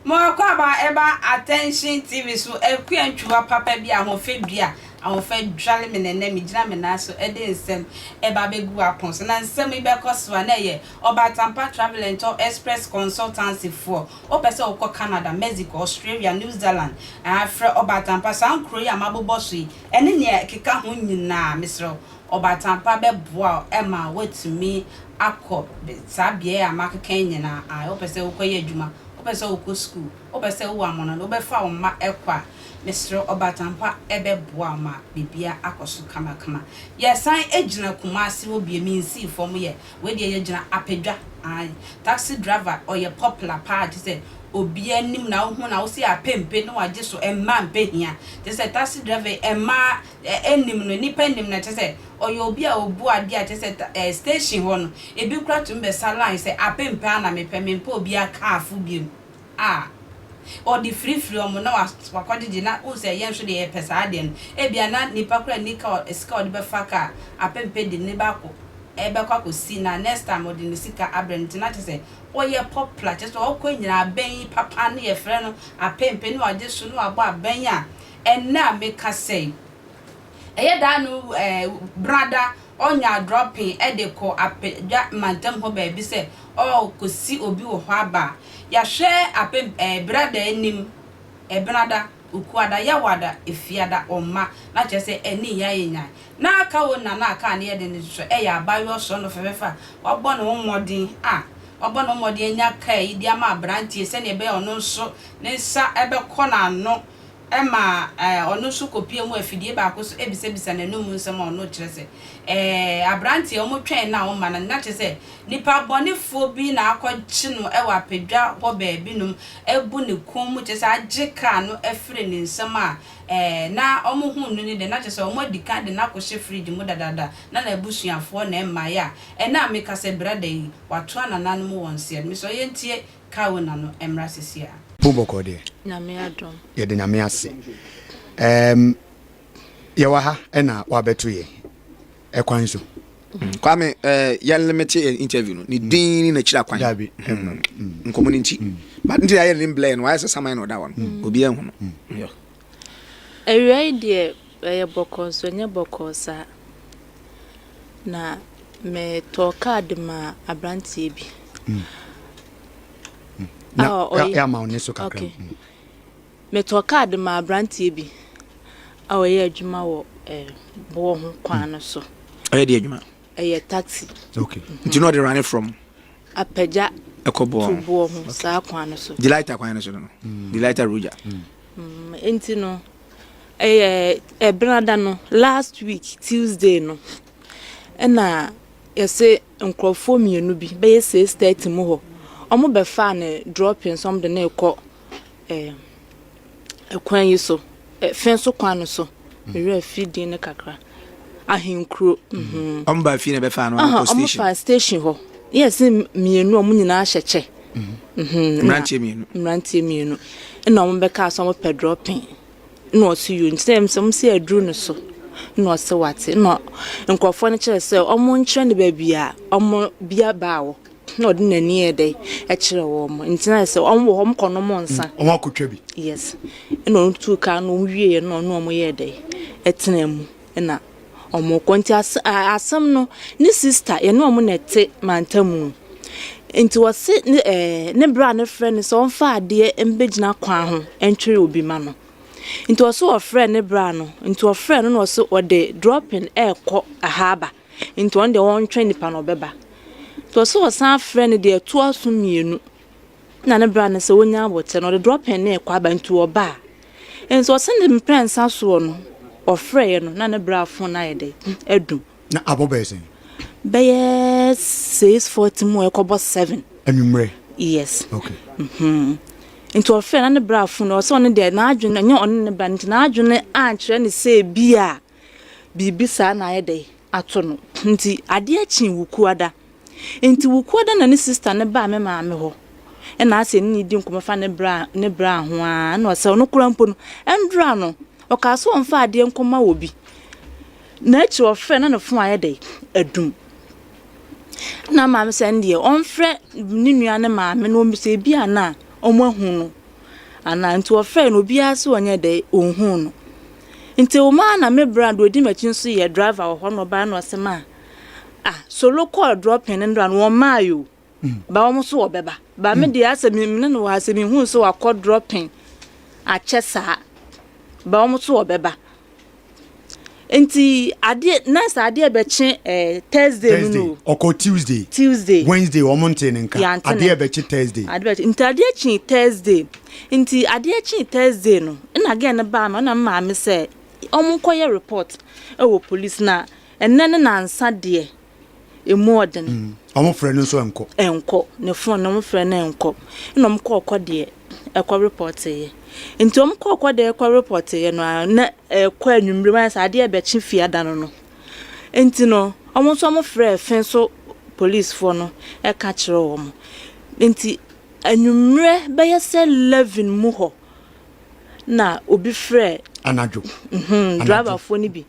More kwaba eba attention TV so ekwentuwa papa bi ahofe bia ahofe dwale me nene me gina me na so ede nsem eba begu apon so na nsem ibe koso na ye Obatampa Travel and Tour Express Consultancy for opese okọ Canada, Mexico, Australia, New Zealand afre Obatampa san kro ya mabobo so yi ene ne keka ho nyina misro Obatampa be boa ema wetumi akọ sabie amakeka nyina opese okoye adwuma opese okọ school opese wo amono no obefa wo ma ekwa Mr. Obatampa ebe boa ma bibia akoso kama yesan ejina Kumasi wo bie minsi fom ye we de ejina apedwa taxi driver or ye popular part say obi anim na wo na wo se apempe no wage so emma mpehia te say taxi driver emma enim no nipa enim na te say oye obi a obu ade a te say station ho no ebi kura tumbe salon say apempe ana mepempe obi aka afu biem or the free omo na wakodi na o say yen so de pesa ade no e bia na nipa kura nika esika ode be faka apempe de ne ba ko e be kwa ko si na next time ode ne sika abrent na te say oye popular just o ko nyina ben papa na ye frɛ no apempe no ade so no abo aben a enna meka say eye da no brother onya dropping e de ko apedwa mantem ho ba bi say o ko si obi wo ho aba ya hwe apem brother enim brother ukuada ya wada efiada omma na che say eni ya yenya na aka wo na aka na ye de ne so ya abayo so no fefefa wabọ no mmodin wabọ no mmodin enya kai idi ama brantie se ne be ono so ne sa ebe kọ na no ema ono so kopie mu afidie ba ko so ebisebisa na no mu nsem ono kire se abrantie omo twen na o ma na che se nipa bonefo bi na akọchi no e wa pedwa ho ba bi num ebu ne kom mu che se agika no efre ne nsem a na omo hu no ni de na che se omo dika de na kwhye fridge mu dadada na ebusuafo na emma ya na meka se brada yi wato anana no mu wonse mi so yentie kawo na no emra sesia Buboko de. Nyame adom. Ye de nyame ase. Ye wa ha na wa betu ye. Ekwan so. Kwame ya limit interview no. Ni din na chira kwan. Dabi. Community. But nti ya lim blend why say samai no da one. Obi an hu no. Yo. Ewai de ye boko so nye boko sa. Na me to card ma abrantie bi. Na ya ma oni so kakra. Okay. Me to card ma abrantie bi. Awoye adwuma wo bo ho kwan no so. Oye de adwuma. Eye taxi. Okay. Do you know they running from Apeja Ekobo. To bo ho sa kwan no so. Delighter kwan no so no. Delighter Roja. Enti no brother no last week Tuesday no. Na yese nkrofo mienu bi be yese state mu ho. Omo be fa ne dropping something na ekọ ekwan yi so fen so kwan no so me feeding ne kakra ahinkro omo ba fi ne be fa no station omo fa station ho yes mienu omo nyina ahyeche mrantie mienu na omo be ka so omo pe dropping no so you nsem some say adru no so no so wate no nkrofo ne kire se omo nkyere ne ba bia omo bia baawo no de nani ede e kire wo mo ntina se omo wo mo kono mo nsa omo akotwa bi yes no tu ka no wie no omo ye de etena mu na omo konti asam no ni sister ye no omo nete mantamu nti wose ne bra ne friend so on fa ade embegina kwan ho entwere obi ma no nti wose o friend ne bra no nti o friend no wose o de dropping ekọ ahaba nti on de won twen nipa no beba to so san friend de to aso mienu na ne bra ne se wonya abote no de dropping na ekọ aba nti oba nti o send me prince aso no o friend no na ne bra fon na ye de edum na abobese Beye 640 mo ekobo 7 anumre yes okay into ofe na ne brafo no so ne de na adwene nya on ne ba na adwene ankyere ne se bia bibisa na ye de ato no nti ade achi wukuada nti wukuada na ne sister ne ba me maame ho e na ase ni di nkomafa ne bra ho a na o se no kura mpo no endra no o ka so on fa ade nkoma obi na echi ofe na ne fo aye de adum na maame se ndie on frɛ ni nua ne maame no mi se bia na omo hu no ana nti ofre no bia so onye de ohun no nti o ma na me brand odi machi nso ye driver ho no ba no sema solo call dropping ndo no ma yo ba wo so obeba ba me de asemi me no asemi hu so akọ dropping a chesa ba wo so obeba nti ade next ade be chi Thursday no oko Tuesday Wednesday o monte nka ade be chi Thursday nti ade chi Thursday nti ade chi Thursday no na again ba no na ma me say omunkoye report wo police na enne na ansa de Murd omo frɛ no so enko ne phone no mo frɛ na enko na mo kɔ de ekɔ report ye nti om kɔ de ekɔ report ye no na ekɔ anwumre ma sa ade be chi fia da no nti no omo so mo frɛ fen so police for no e ka kyerɛ wo mo nti anwumre be ye se 11 mu ho na obi frɛ anadwo driver for ni bi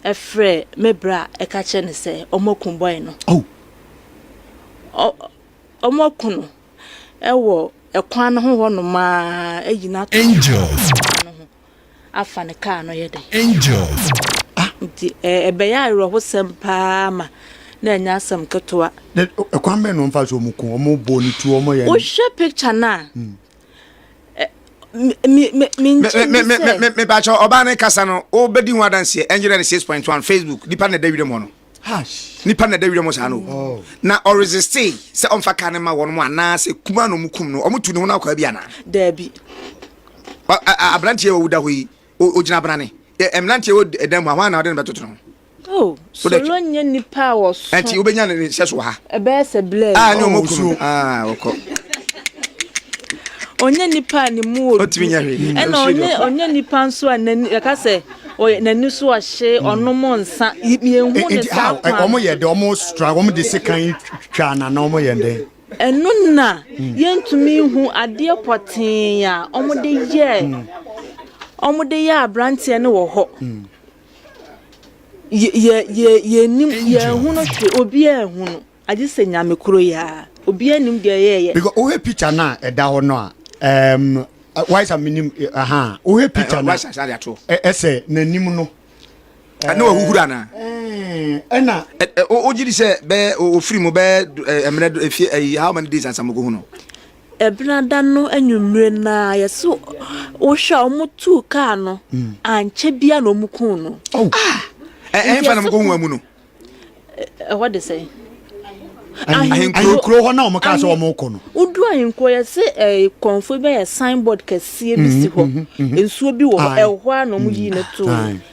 e frɛ me bra e ka kyerɛ ne sɛ omokun boy no omokun no e wo ekwan ho no ma agina to angels afa ne car no yede angels nti be ya ro ho sempa ma na nya asem ketoa ekwan be no mfa so omokun omo bo ni tu omo ye o she picture na me bacho oba ne kasa no obedi hu adanse engineer 6.1 Facebook nipa na dawire mo no nipa na dawire mo sa no na o resist se onfa ka ne ma wono mo ana se kuma no mukum no omutu ne ho na kwa bia na dabi abrantie wo da hoyi o gina brane emlantie wo edam ha na ode betoto no solo nya nipa wo so anti obenya ne se so ha ebe se blame ne omukum okọ onye nipa ni mu onye nipa nso anani ka se nani so ahye onomo nsa yehu ne sa omo ye de omo struggle omo de sekan twa na omo ye de enu na yentumi hu ade potin ya omo de ye abrantie ne wo ho ye nim ye hu no hwe obi ehunu no age se nyame kuro ya obi anim de ye because o he picture na e da ho no a why some minim o he picture na ese nanim no na wahuhura na na o jiri se be o free mo be emre how many days ansam go hu no ebnada no anwumre na yeso o hwa omutu ka no anche bia no mukun no fa na mo go hu amu no what they say ahinkro ho na omka so omko no udu ahinkro ye se konfo be ye signboard kase bi si ho ensuo bi wo ehwa na omu yi na to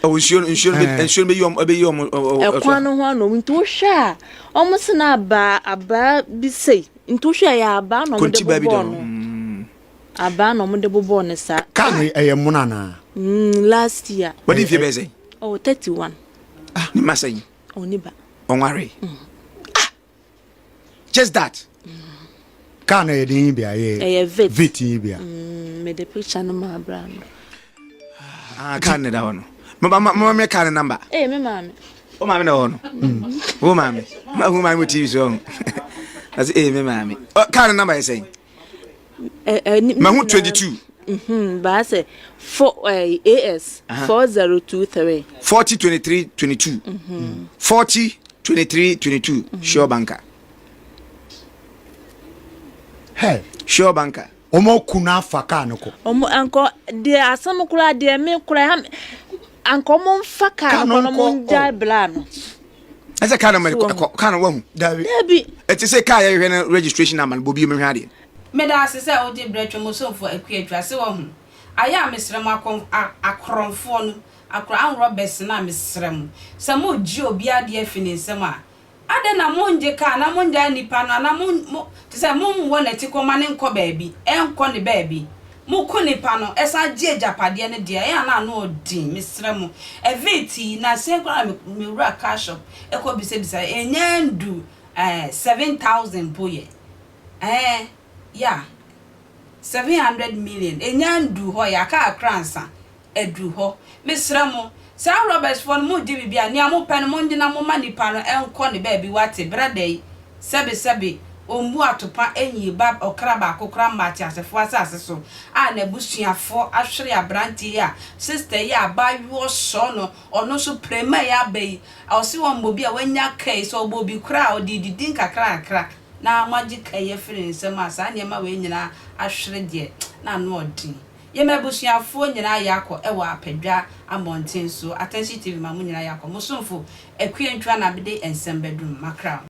ensuo be yom ekwan no ho na omu nti wo hwa omu se na aba bi sei nti wo hwa ya aba na omu de bobo no aba na omu de bobo ne sa ka no muna na last year what if you be say 31 ni masai oniba onware just that kana ye din bia ye vet bia me the picture no ma brand kana da wono me kana number me mama o mama na wono o mama ma TV so as me mama kana number you say ma hu 22 ba say 4 AS 4023 402322 402322 sure banker hey sure banker omo kuna faka nko omo anko de asam kura de me kura anko mo faka no mo nja bla no ese kana me kana wahu dabi eti se ka ye hwe registration number bobi me hwa de me da se se o de bretwe mo so fo akuadwa se wo hu aya mesrem akronfo no akra an robbers na mesrem se mo ji obi ade afini nsem a ade na monje ka na monja nipa no na mo se mo wona ti koma ne nko baabi enko ne baabi mo ko nipa no esa je japade ne de ya na no odin mesrem eventi na se kwa me wura cash shop eko bisa enyandu 7000 boye yeah 700 million enyandu ho ya ka akransa edu ho mesrem sa Roberts for mo di bibia ni amo pen mo ndina mo manipa no enko ne ba bi wate brother sebe ombu atopa enyi bab okra ba kokra mati asefo asase so a na busuafo ahwere abranti ya sister ya abayo so no ono so prema ya bai awse won bobi a wanya kai so bobi kra odididin kakra na maji kai free nsem asa ne ma we nyina ahwere de na no odin ye me busuafo nyina yakọ ewa apadwa amonten so attention tv ma mu nyina yakọ musumfo ekwentwa na bede ensem bedum makra